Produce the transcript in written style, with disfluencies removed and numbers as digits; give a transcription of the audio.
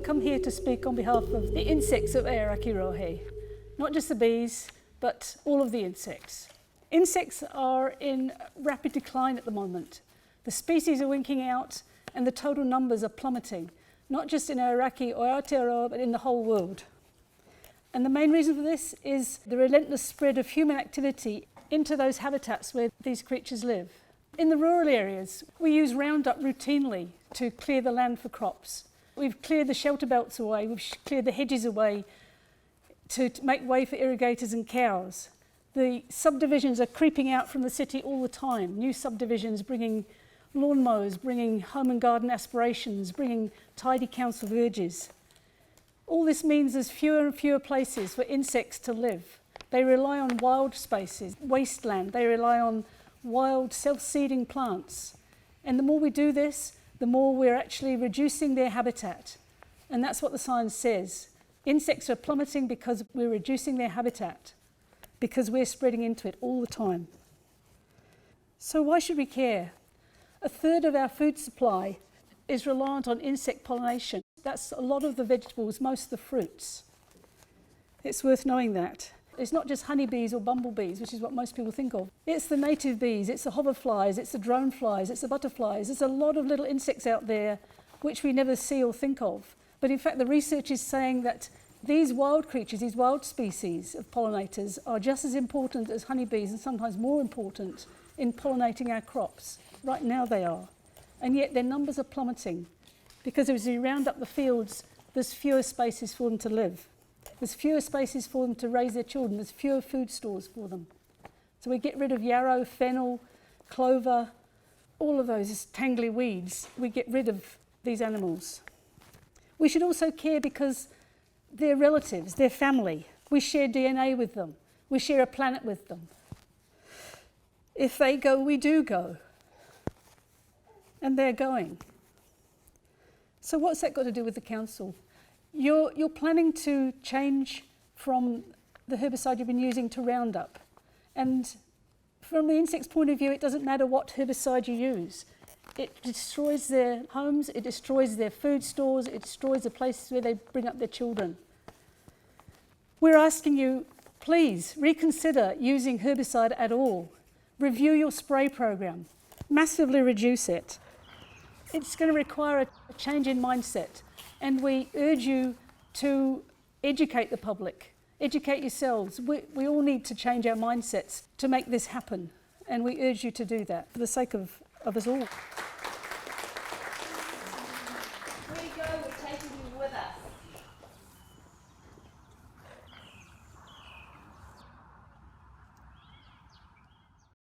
come here to speak on behalf of the insects of Aotearoa. Not just the bees, but all of the insects. Insects are in rapid decline at the moment. The species are winking out and the total numbers are plummeting, not just in Aotearoa or Aotearoa, but in the whole world. And the main reason for this is the relentless spread of human activity into those habitats where these creatures live. In the rural areas, we use Roundup routinely to clear the land for crops. We've cleared the shelterbelts away, we've cleared the hedges away to make way for irrigators and cows. The subdivisions are creeping out from the city all the time. New subdivisions bringing lawnmowers, bringing home and garden aspirations, bringing tidy council verges. All this means there's fewer and fewer places for insects to live. They rely on wild spaces, wasteland. They rely on wild self-seeding plants. And the more we do this, the more we're actually reducing their habitat. And that's what the science says. Insects are plummeting because we're reducing their habitat, because we're spreading into it all the time. So why should we care? A third of our food supply is reliant on insect pollination. That's a lot of the vegetables, most of the fruits. It's worth knowing that. It's not just honeybees or bumblebees, which is what most people think of. It's the native bees, it's the hoverflies, it's the drone flies, it's the butterflies. There's a lot of little insects out there which we never see or think of. But in fact, the research is saying that these wild creatures, these wild species of pollinators are just as important as honeybees and sometimes more important in pollinating our crops. Right now they are. And yet their numbers are plummeting because as we round up the fields, there's fewer spaces for them to live. There's fewer spaces for them to raise their children. There's fewer food stores for them. So we get rid of yarrow, fennel, clover, all of those tangly weeds. We get rid of these animals. We should also care because they're relatives, they're family. We share DNA with them. We share a planet with them. If they go, we do go. And they're going. So what's that got to do with the council? You're planning to change from the herbicide you've been using to Roundup. And from the insect's point of view, it doesn't matter what herbicide you use. It destroys their homes, it destroys their food stores, it destroys the places where they bring up their children. We're asking you, please reconsider using herbicide at all. Review your spray program. Massively reduce it. It's going to require a change in mindset. And we urge you to educate the public, educate yourselves. We all need to change our mindsets to make this happen. And we urge you to do that for the sake of us all.